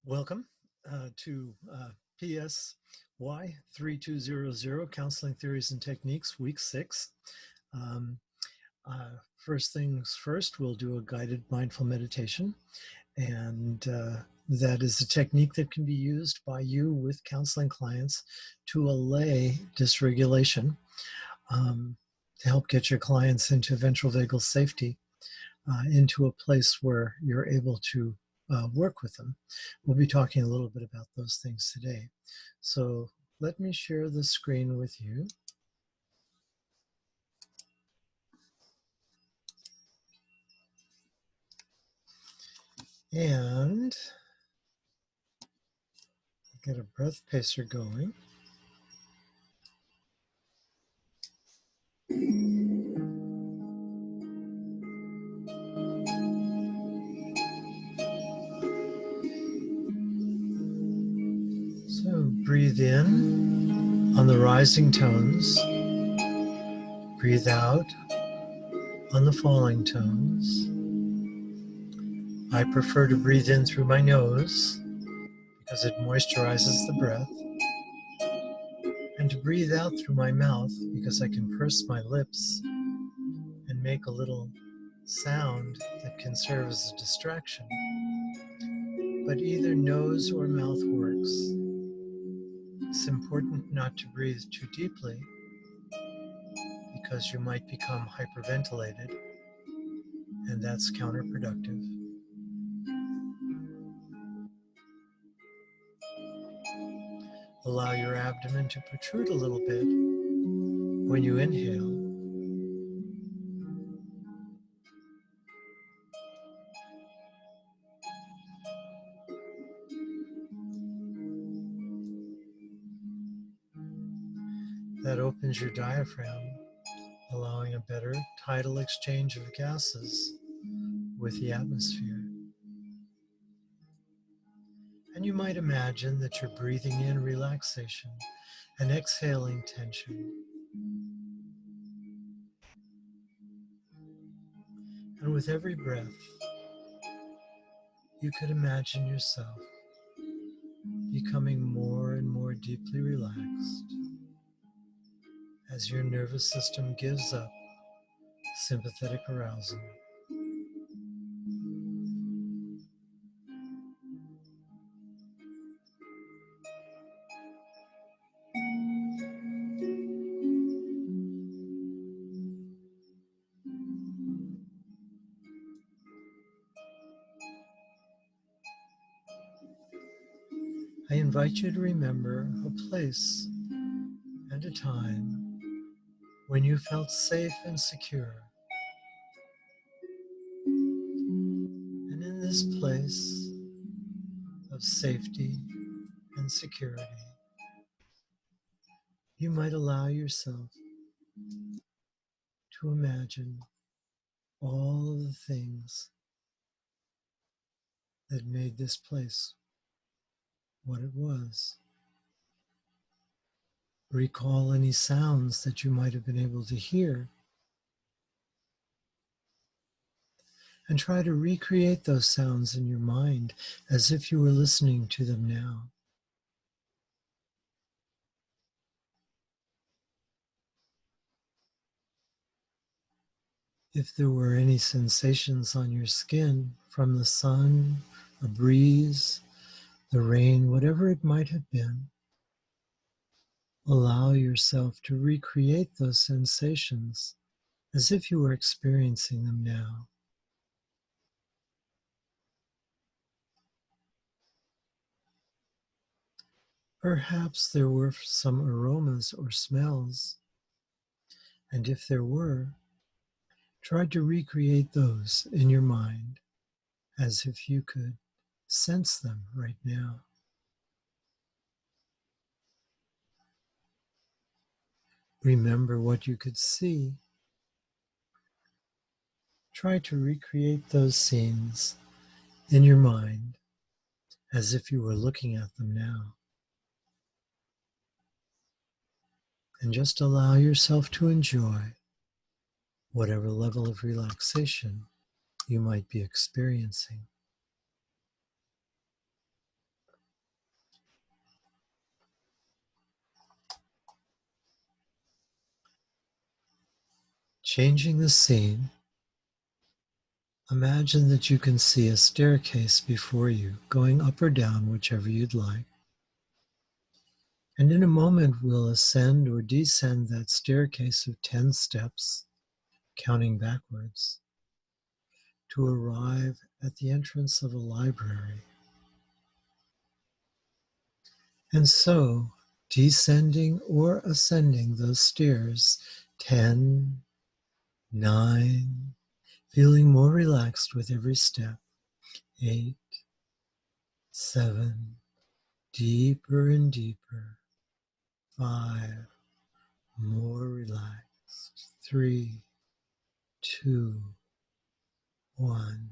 Welcome to PSY 3200, Counseling Theories and Techniques, Week 6. First things first, we'll do a guided mindful meditation. And that is a technique that can be used by you with counseling clients to allay dysregulation, to help get your clients into ventral vagal safety, into a place where you're able to work with them. We'll be talking a little bit about those things today. So let me share the screen with you. And get a breath pacer going. So breathe in on the rising tones. Breathe out on the falling tones. I prefer to breathe in through my nose because it moisturizes the breath, and to breathe out through my mouth because I can purse my lips and make a little sound that can serve as a distraction. But either nose or mouth works. It's important not to breathe too deeply because you might become hyperventilated, and that's counterproductive. Allow your abdomen to protrude a little bit when you inhale. That opens your diaphragm, allowing a better tidal exchange of gases with the atmosphere. And you might imagine that you're breathing in relaxation and exhaling tension. And with every breath, you could imagine yourself becoming more and more deeply relaxed as your nervous system gives up sympathetic arousal. I invite you to remember a place and a time when you felt safe and secure. And in this place of safety and security, you might allow yourself to imagine all of the things that made this place what it was. Recall any sounds that you might have been able to hear, and try to recreate those sounds in your mind as if you were listening to them now. If there were any sensations on your skin from the sun, a breeze, the rain, whatever it might have been, allow yourself to recreate those sensations as if you were experiencing them now. Perhaps there were some aromas or smells, and if there were, try to recreate those in your mind as if you could sense them right now. Remember what you could see. Try to recreate those scenes in your mind as if you were looking at them now. And just allow yourself to enjoy whatever level of relaxation you might be experiencing. Changing the scene, imagine that you can see a staircase before you, going up or down, whichever you'd like. And in a moment, we'll ascend or descend that staircase of 10 steps, counting backwards, to arrive at the entrance of a library. And so, descending or ascending those stairs, 10, 9, feeling more relaxed with every step, 8, 7, deeper and deeper, 5, more relaxed, 3, 2, 1.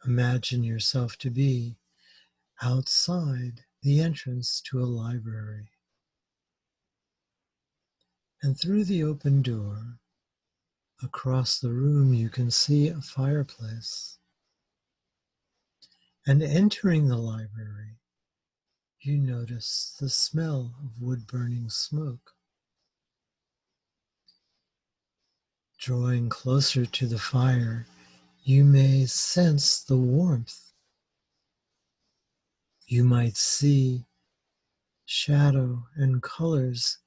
Imagine yourself to be outside the entrance to a library. And through the open door, across the room, you can see a fireplace. And entering the library, you notice the smell of wood-burning smoke. Drawing closer to the fire, you may sense the warmth. You might see shadow and colors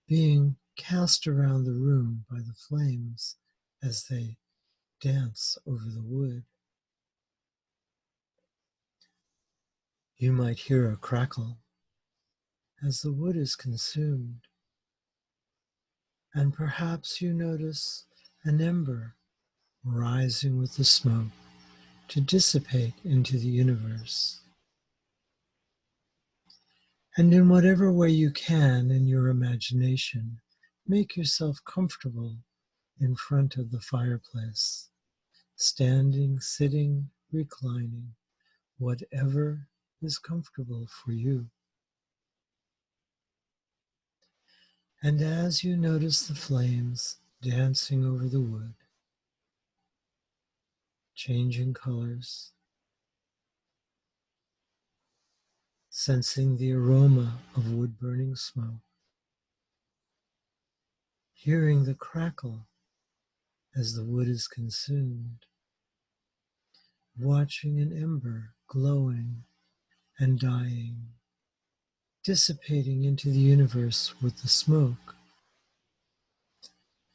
being cast around the room by the flames as they dance over the wood. You might hear a crackle as the wood is consumed, and perhaps you notice an ember rising with the smoke to dissipate into the universe. And in whatever way you can in your imagination, make yourself comfortable in front of the fireplace, standing, sitting, reclining, whatever is comfortable for you. And as you notice the flames dancing over the wood, changing colors, sensing the aroma of wood-burning smoke, hearing the crackle as the wood is consumed, watching an ember glowing and dying, dissipating into the universe with the smoke.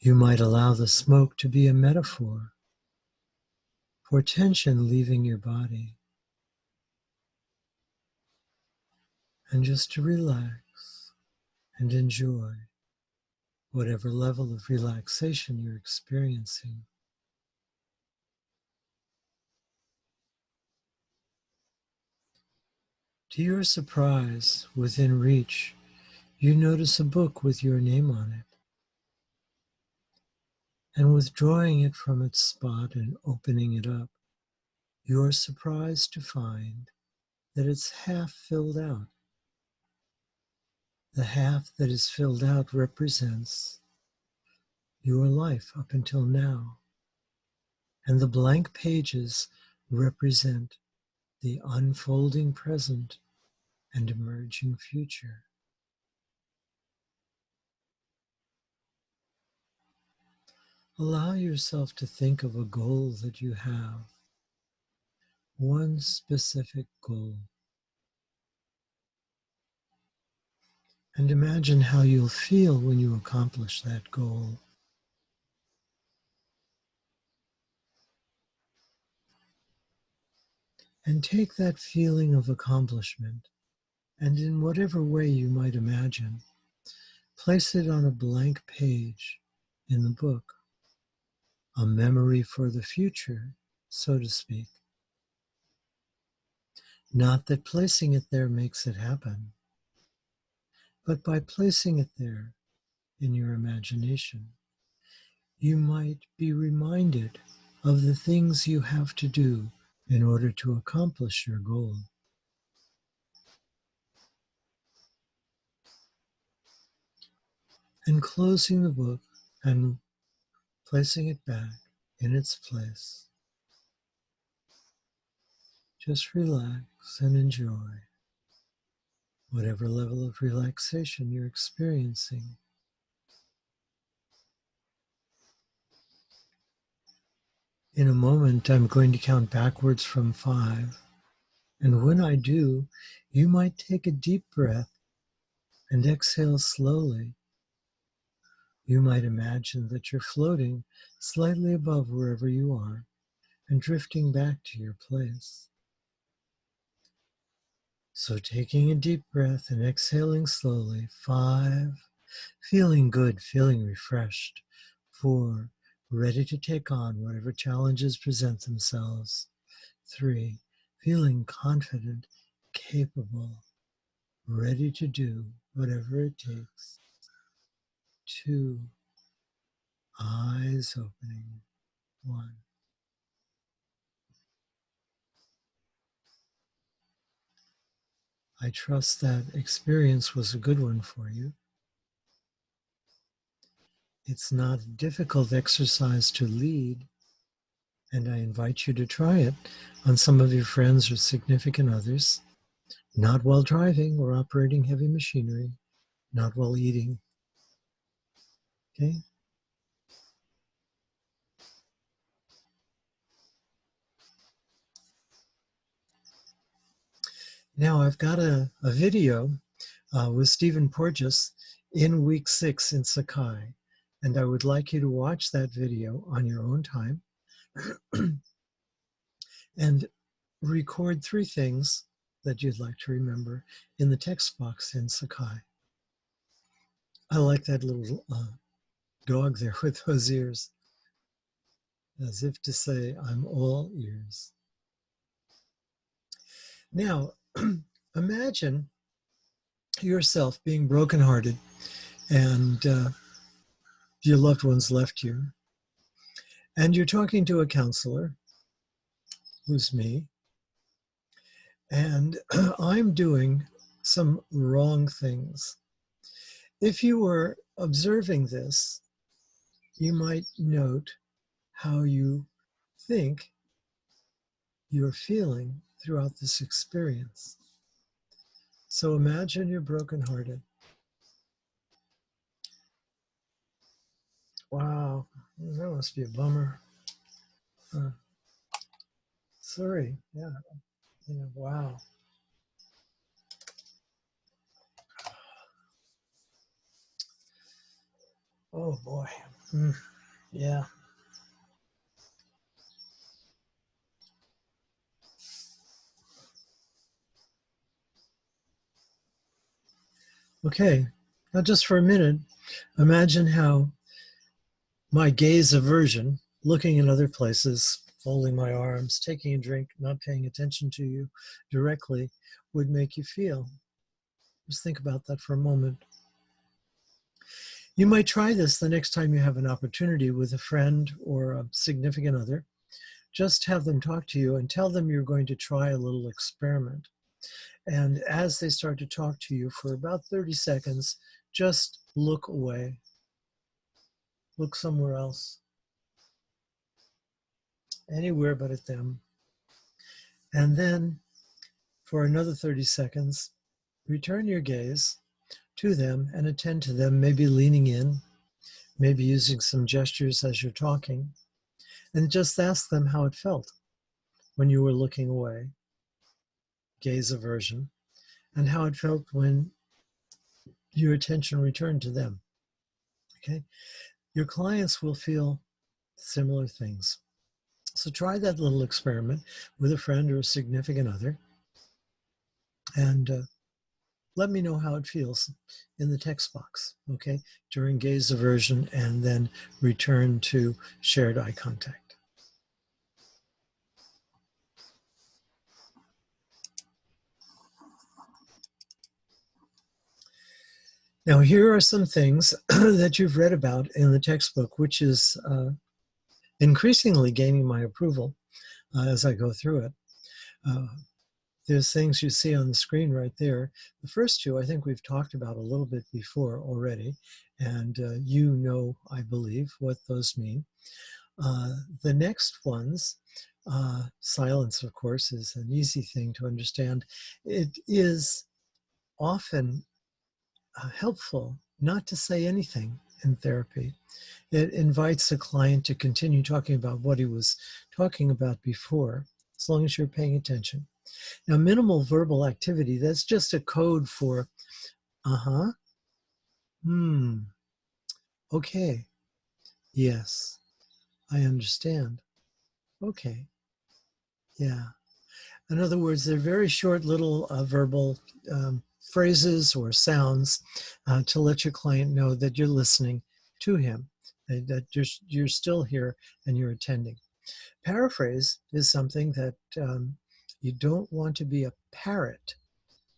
You might allow the smoke to be a metaphor for tension leaving your body, and just to relax and enjoy whatever level of relaxation you're experiencing. To your surprise, within reach, you notice a book with your name on it. And withdrawing it from its spot and opening it up, you are surprised to find that it's half filled out. The half that is filled out represents your life up until now, and the blank pages represent the unfolding present and emerging future. Allow yourself to think of a goal that you have, one specific goal, and imagine how you'll feel when you accomplish that goal. And take that feeling of accomplishment, and in whatever way you might imagine, place it on a blank page in the book, a memory for the future, so to speak. Not that placing it there makes it happen, but by placing it there in your imagination, you might be reminded of the things you have to do in order to accomplish your goal. And closing the book and placing it back in its place, just relax and enjoy whatever level of relaxation you're experiencing. In a moment, I'm going to count backwards from 5. And when I do, you might take a deep breath and exhale slowly. You might imagine that you're floating slightly above wherever you are and drifting back to your place. So taking a deep breath and exhaling slowly. 5, feeling good, feeling refreshed. 4, ready to take on whatever challenges present themselves. 3, feeling confident, capable, ready to do whatever it takes. 2, eyes opening. 1. I trust that experience was a good one for you. It's not a difficult exercise to lead, and I invite you to try it on some of your friends or significant others, not while driving or operating heavy machinery, not while eating. Okay? Now I've got a video with Stephen Porges in week 6 in Sakai, and I would like you to watch that video on your own time and record 3 things that you'd like to remember in the text box in Sakai. I like that little dog there with those ears, as if to say, I'm all ears. Now, imagine yourself being brokenhearted and your loved ones left you, and you're talking to a counselor, who's me, and I'm doing some wrong things. If you were observing this, you might note how you think you're feeling throughout this experience. So imagine you're brokenhearted. Wow, that must be a bummer. Sorry, yeah, wow. Oh boy, yeah. Okay, now just for a minute, imagine how my gaze aversion, looking in other places, folding my arms, taking a drink, not paying attention to you directly, would make you feel. Just think about that for a moment. You might try this the next time you have an opportunity with a friend or a significant other. Just have them talk to you and tell them you're going to try a little experiment. And as they start to talk to you for about 30 seconds, just look away. Look somewhere else. Anywhere but at them. And then for another 30 seconds, return your gaze to them and attend to them, maybe leaning in, maybe using some gestures as you're talking, and just ask them how it felt when you were looking away, gaze aversion, and how it felt when your attention returned to them. Okay? Your clients will feel similar things. So try that little experiment with a friend or a significant other, and let me know how it feels in the text box, okay, during gaze aversion, and then return to shared eye contact. Now, here are some things that you've read about in the textbook, which is increasingly gaining my approval as I go through it. There's things you see on the screen right there. The first 2, I think we've talked about a little bit before already, and you know, I believe, what those mean. The next ones, silence, of course, is an easy thing to understand. It is often helpful not to say anything in therapy. It invites the client to continue talking about what he was talking about before, as long as you're paying attention. Now, minimal verbal activity, that's just a code for, uh-huh, okay, yes, I understand, okay, yeah. In other words, they're very short little verbal phrases or sounds to let your client know that you're listening to him, that you're still here and you're attending. Paraphrase is something that you don't want to be a parrot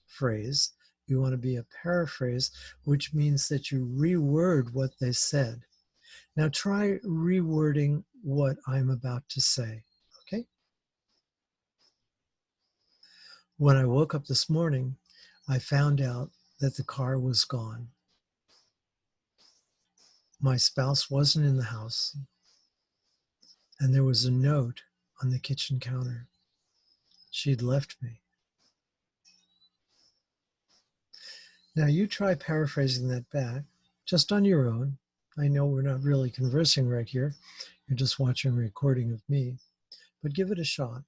phrase. You want to be a paraphrase, which means that you reword what they said. Now try rewording what I'm about to say, okay? When I woke up this morning, I found out that the car was gone. My spouse wasn't in the house, and there was a note on the kitchen counter. She'd left me. Now you try paraphrasing that back, just on your own. I know we're not really conversing right here. You're just watching a recording of me, but give it a shot.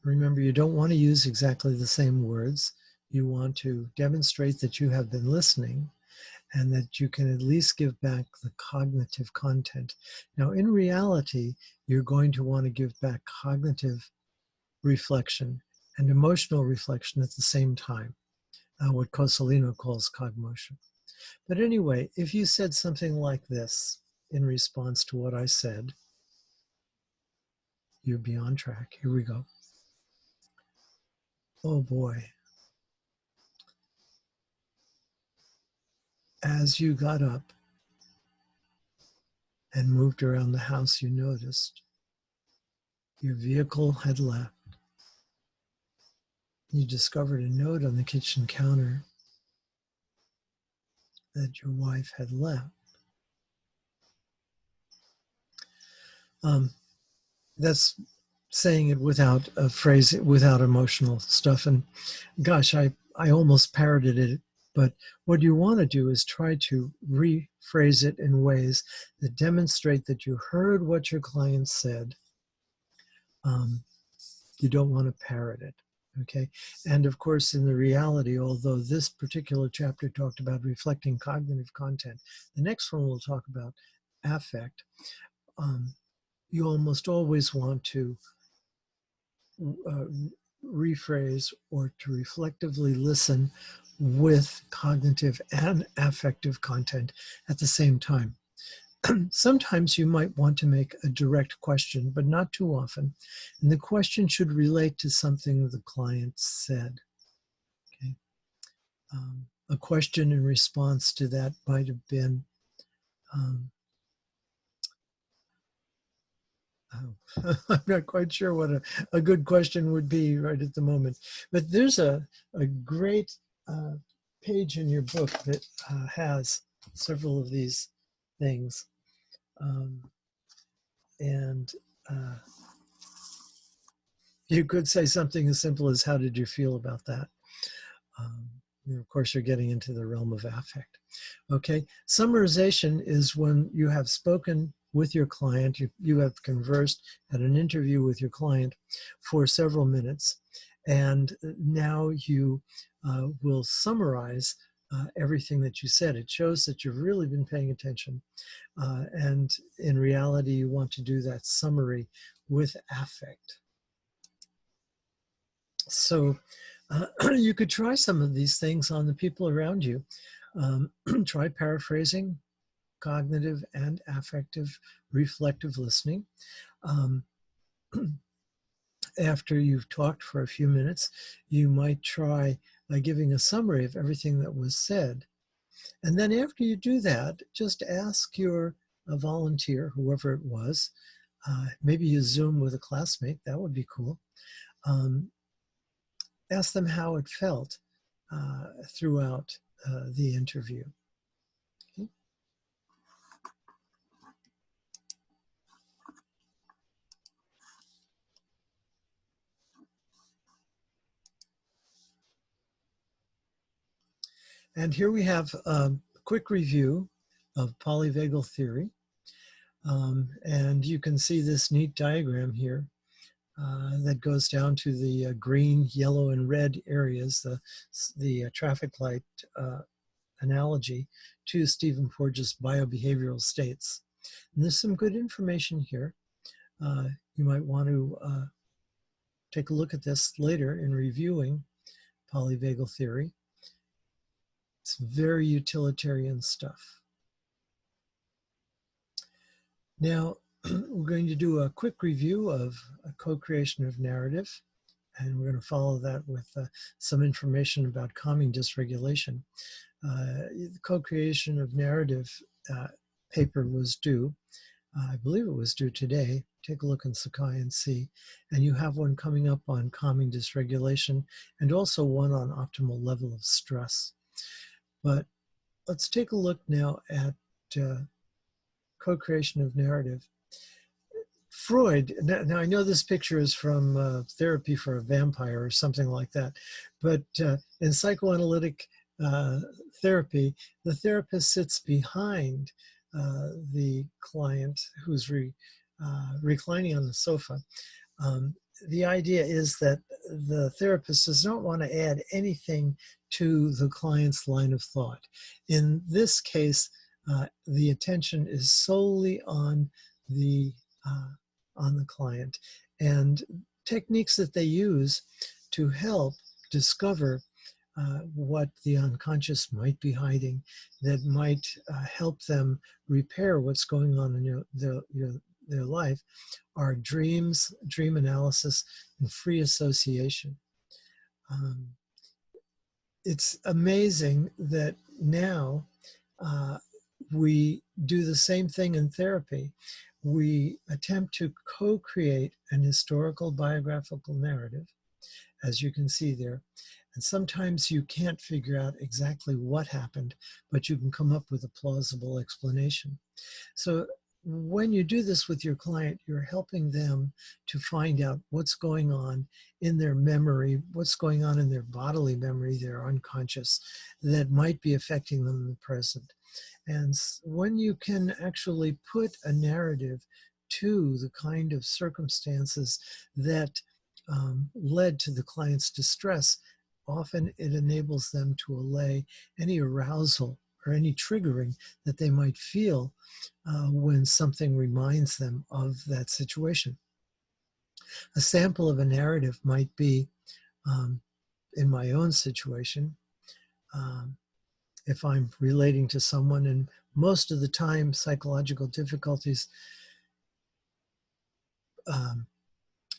Remember, you don't want to use exactly the same words. You want to demonstrate that you have been listening and that you can at least give back the cognitive content. Now, in reality, you're going to want to give back cognitive reflection and emotional reflection at the same time, what Cosolino calls cogmotion. But anyway, if you said something like this in response to what I said, you'd be on track. Here we go. Oh boy. As you got up and moved around the house, you noticed your vehicle had left. You discovered a note on the kitchen counter that your wife had left. That's saying it without a phrase, without emotional stuff. And gosh, I almost parroted it. But what you want to do is try to rephrase it in ways that demonstrate that you heard what your client said. You don't want to parrot it, okay? And of course, in the reality, although this particular chapter talked about reflecting cognitive content, the next one will talk about affect. You almost always want to rephrase or to reflectively listen with cognitive and affective content at the same time. Sometimes you might want to make a direct question, but not too often. And the question should relate to something the client said. Okay. A question in response to that might have been, I'm not quite sure what a good question would be right at the moment. But there's a great page in your book that has several of these things. And you could say something as simple as, how did you feel about that? Of course, you're getting into the realm of affect. Okay, summarization is when you have spoken with your client, you have conversed, had an interview with your client for several minutes, and now you will summarize everything that you said. It shows that you've really been paying attention. And in reality, you want to do that summary with affect. So you could try some of these things on the people around you. Try paraphrasing, cognitive and affective, reflective listening. After you've talked for a few minutes, you might try giving a summary of everything that was said. And then after you do that, just ask your volunteer, whoever it was, maybe you Zoom with a classmate, that would be cool. Ask them how it felt throughout the interview. Okay. And here we have quick review of polyvagal theory. And you can see this neat diagram here that goes down to the green, yellow, and red areas, the traffic light analogy to Stephen Porges' biobehavioral states. And there's some good information here. You might want to take a look at this later in reviewing polyvagal theory. It's very utilitarian stuff. Now, we're going to do a quick review of a co-creation of narrative, and we're going to follow that with some information about calming dysregulation. The co-creation of narrative paper was due. I believe it was due today. Take a look in Sakai and see. And you have one coming up on calming dysregulation and also one on optimal level of stress. But let's take a look now at co-creation of narrative. Freud, now I know this picture is from Therapy for a Vampire or something like that, but in psychoanalytic therapy, the therapist sits behind the client who's reclining on the sofa. The idea is that the therapist does not want to add anything to the client's line of thought. In this case, the attention is solely on the client, and techniques that they use to help discover what the unconscious might be hiding, that might help them repair what's going on in their life, are dreams, dream analysis, and free association. It's amazing that now we do the same thing in therapy. We attempt to co-create an historical biographical narrative, as you can see there. And sometimes you can't figure out exactly what happened, but you can come up with a plausible explanation. So when you do this with your client, you're helping them to find out what's going on in their memory, what's going on in their bodily memory, their unconscious, that might be affecting them in the present. And when you can actually put a narrative to the kind of circumstances that led to the client's distress, often it enables them to allay any arousal or any triggering that they might feel when something reminds them of that situation. A sample of a narrative might be, in my own situation, if I'm relating to someone, and most of the time psychological difficulties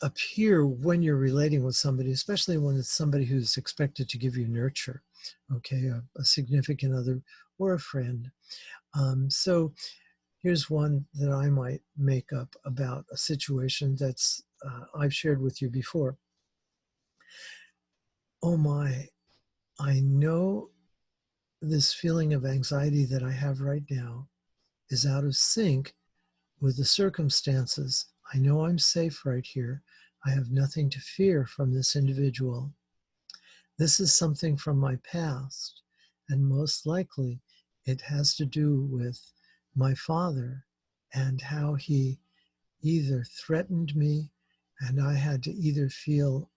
appear when you're relating with somebody, especially when it's somebody who's expected to give you nurture, okay, a significant other or a friend. So here's one that I might make up about a situation that's I've shared with you before. Oh my, I know this feeling of anxiety that I have right now is out of sync with the circumstances. I know I'm safe right here. I have nothing to fear from this individual. This is something from my past, and most likely it has to do with my father and how he either threatened me and I had to either feel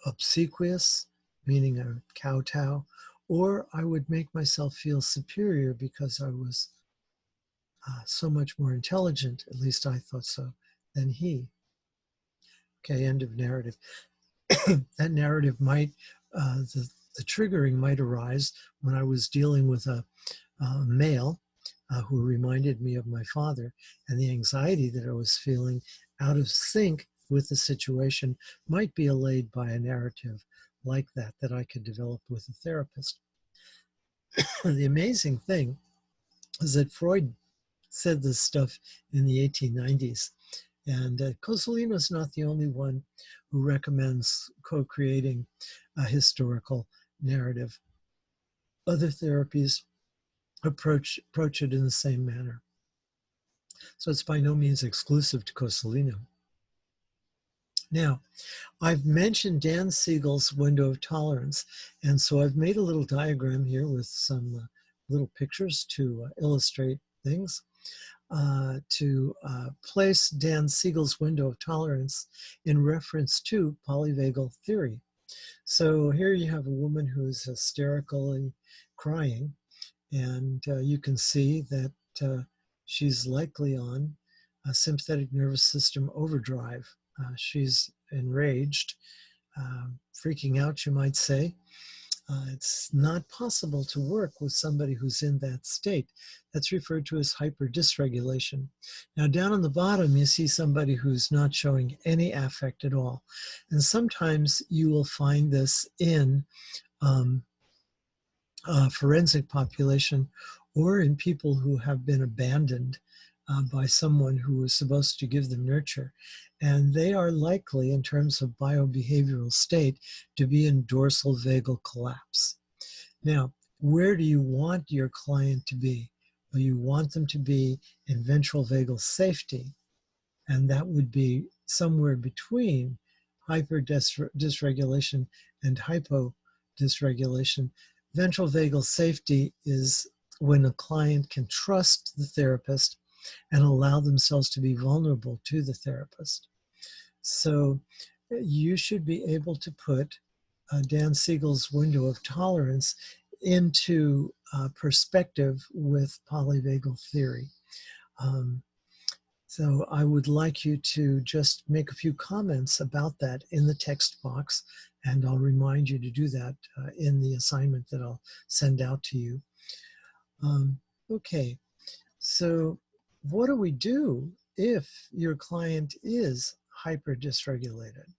obsequious, meaning I would kowtow, or I would make myself feel superior because I was so much more intelligent, at least I thought so, than he. Okay, end of narrative. That narrative might, the triggering might arise when I was dealing with a male who reminded me of my father, and the anxiety that I was feeling out of sync with the situation might be allayed by a narrative like that I could develop with a therapist. The amazing thing is that Freud said this stuff in the 1890s, and Cosolino is not the only one who recommends co-creating a historical narrative. Other therapies approach it in the same manner. So it's by no means exclusive to Cosolino. Now, I've mentioned Dan Siegel's window of tolerance, and so I've made a little diagram here with some little pictures to illustrate things. To place Dan Siegel's window of tolerance in reference to polyvagal theory. So here you have a woman who's hysterically crying, and you can see that she's likely on a sympathetic nervous system overdrive. She's enraged, freaking out, you might say. It's not possible to work with somebody who's in that state. That's referred to as hyperdysregulation. Now, down on the bottom, you see somebody who's not showing any affect at all. And sometimes you will find this in forensic population or in people who have been abandoned by someone who was supposed to give them nurture. And they are likely, in terms of biobehavioral state, to be in dorsal vagal collapse. Now, where do you want your client to be? Well, you want them to be in ventral vagal safety, and that would be somewhere between hyperdysregulation and hypodysregulation. Ventral vagal safety is when a client can trust the therapist and allow themselves to be vulnerable to the therapist. So you should be able to put Dan Siegel's window of tolerance into perspective with polyvagal theory. So I would like you to just make a few comments about that in the text box, and I'll remind you to do that in the assignment that I'll send out to you. Okay, so what do we do if your client is hyperdysregulated?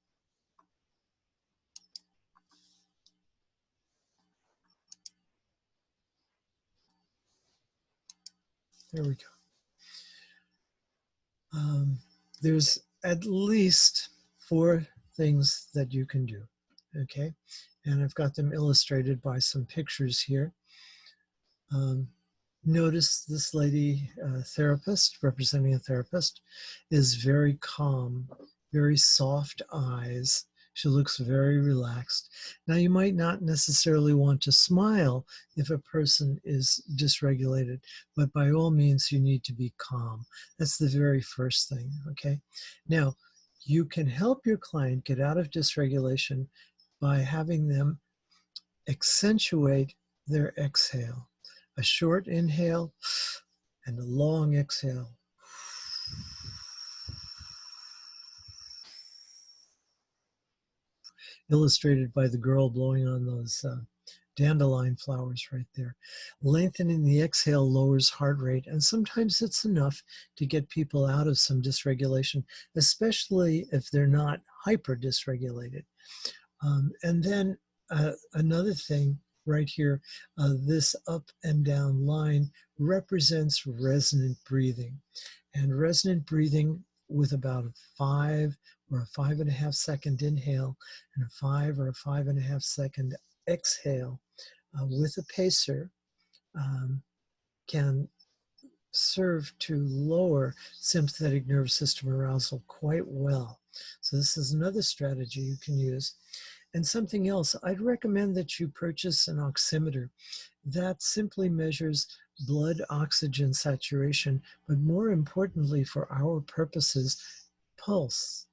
There we go. There's at least 4 things that you can do, okay? And I've got them illustrated by some pictures here. Notice this lady, therapist, representing a therapist, is very calm, very soft eyes. She looks very relaxed. Now, you might not necessarily want to smile if a person is dysregulated, but by all means, you need to be calm. That's the very first thing, okay? Now, you can help your client get out of dysregulation by having them accentuate their exhale. A short inhale and a long exhale. Illustrated by the girl blowing on those dandelion flowers right there. Lengthening the exhale lowers heart rate, and sometimes it's enough to get people out of some dysregulation, especially if they're not hyper dysregulated. And then another thing right here, this up and down line represents resonant breathing. And resonant breathing with about a 5 or a 5.5 second inhale and a 5 or a 5.5 second exhale with a pacer can serve to lower sympathetic nervous system arousal quite well. So this is another strategy you can use. And something else, I'd recommend that you purchase an oximeter that simply measures blood oxygen saturation, but more importantly for our purposes, pulse,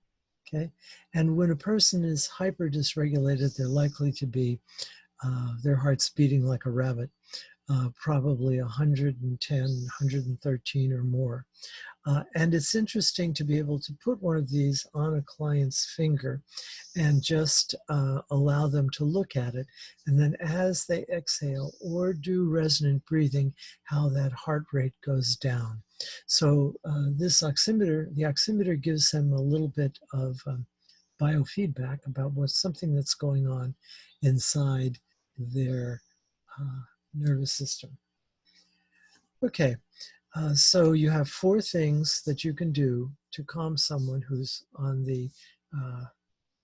okay? And when a person is hyper-dysregulated, they're likely to be, their heart's beating like a rabbit, probably 110, 113 or more. And it's interesting to be able to put one of these on a client's finger and just allow them to look at it. And then as they exhale or do resonant breathing, how that heart rate goes down. So this oximeter, the oximeter gives them a little bit of biofeedback about what's something that's going on inside their nervous system. Okay. So you have 4 things that you can do to calm someone who's on the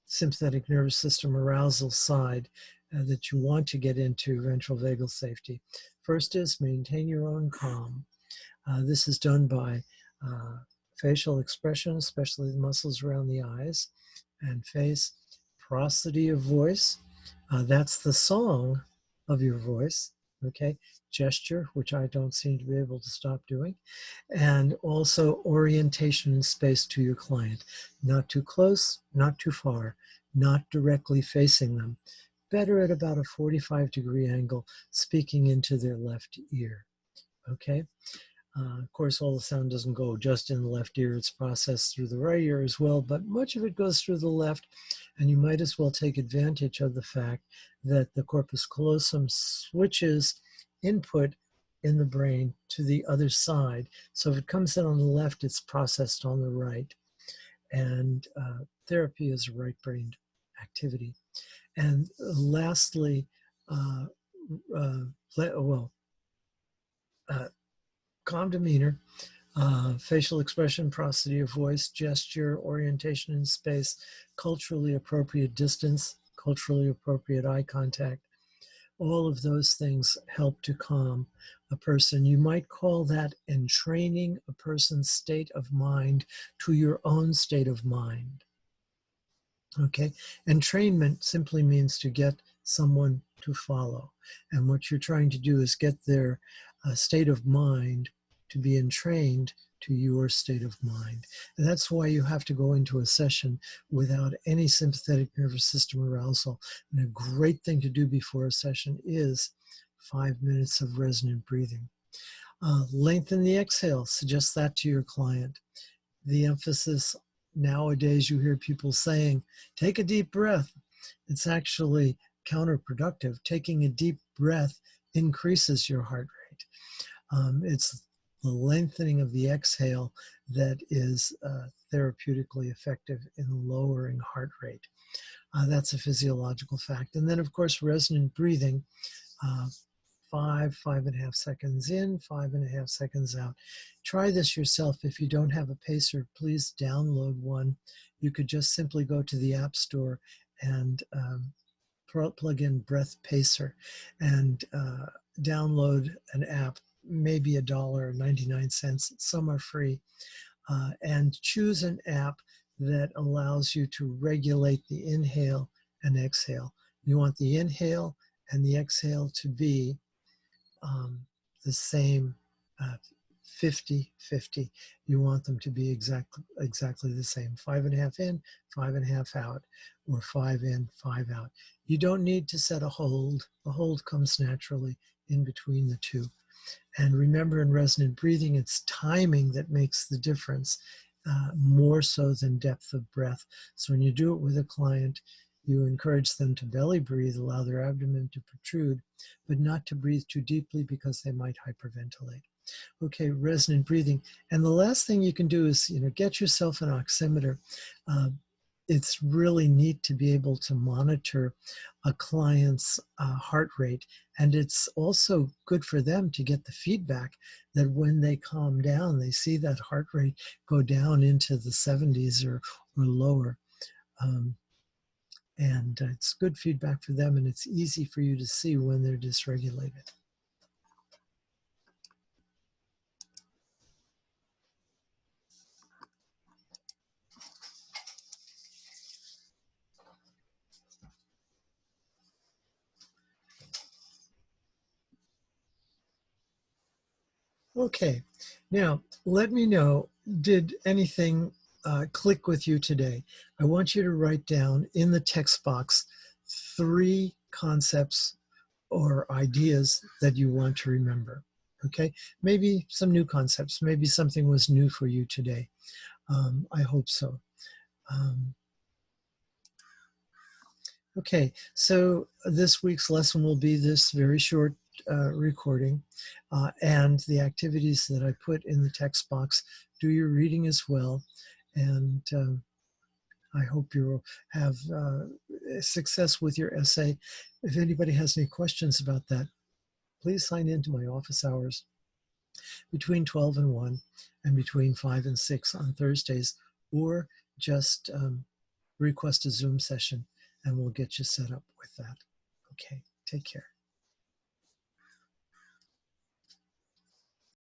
sympathetic nervous system arousal side that you want to get into ventral vagal safety. First is maintain your own calm. This is done by facial expression, especially the muscles around the eyes, and face. Prosody of voice, that's the song of your voice, okay? Gesture, which I don't seem to be able to stop doing. And also orientation in space to your client. Not too close, not too far, not directly facing them. Better at about a 45-degree angle, speaking into their left ear, okay? Of course, all the sound doesn't go just in the left ear. It's processed through the right ear as well, but much of it goes through the left, and you might as well take advantage of the fact that the corpus callosum switches input in the brain to the other side. So if it comes in on the left, it's processed on the right. And therapy is right-brained activity. And lastly, calm demeanor, facial expression, prosody of voice, gesture, orientation in space, culturally appropriate distance, culturally appropriate eye contact. All of those things help to calm a person. You might call that entraining a person's state of mind to your own state of mind. Okay, entrainment simply means to get someone to follow. And what you're trying to do is get their state of mind to be entrained to your state of mind. And that's why you have to go into a session without any sympathetic nervous system arousal. And a great thing to do before a session is 5 minutes of resonant breathing. Lengthen the exhale, suggest that to your client. The emphasis nowadays, you hear people saying, take a deep breath. It's actually counterproductive. Taking a deep breath increases your heart rate. It's the lengthening of the exhale that is therapeutically effective in lowering heart rate. That's a physiological fact. And then, of course, resonant breathing, 5.5 seconds in, 5.5 seconds out. Try this yourself. If you don't have a pacer, please download one. You could just simply go to the App Store and plug in Breath Pacer and download an app, maybe $1.99. Some are free. And choose an app that allows you to regulate the inhale and exhale. You want the inhale and the exhale to be the same 50-50. You want them to be exactly the same. 5.5 in, 5.5 out, or 5 in, 5 out. You don't need to set a hold. The hold comes naturally in between the two. And remember, in resonant breathing, it's timing that makes the difference, more so than depth of breath. So when you do it with a client, you encourage them to belly breathe, allow their abdomen to protrude, but not to breathe too deeply because they might hyperventilate. Okay, resonant breathing. And the last thing you can do is, get yourself an oximeter. It's really neat to be able to monitor a client's heart rate. And it's also good for them to get the feedback that when they calm down, they see that heart rate go down into the 70s or lower. And it's good feedback for them, and it's easy for you to see when they're dysregulated. Okay, now let me know, did anything click with you today? I want you to write down in the text box 3 concepts or ideas that you want to remember. Okay, maybe some new concepts, maybe something was new for you today. I hope so. Okay, so this week's lesson will be this very short recording, and the activities that I put in the text box. Do your reading as well, and I hope you'll have success with your essay. If anybody has any questions about that, please sign in to my office hours between 12 and 1 and between 5 and 6 on Thursdays, or just request a Zoom session and we'll get you set up with that. Okay, take care.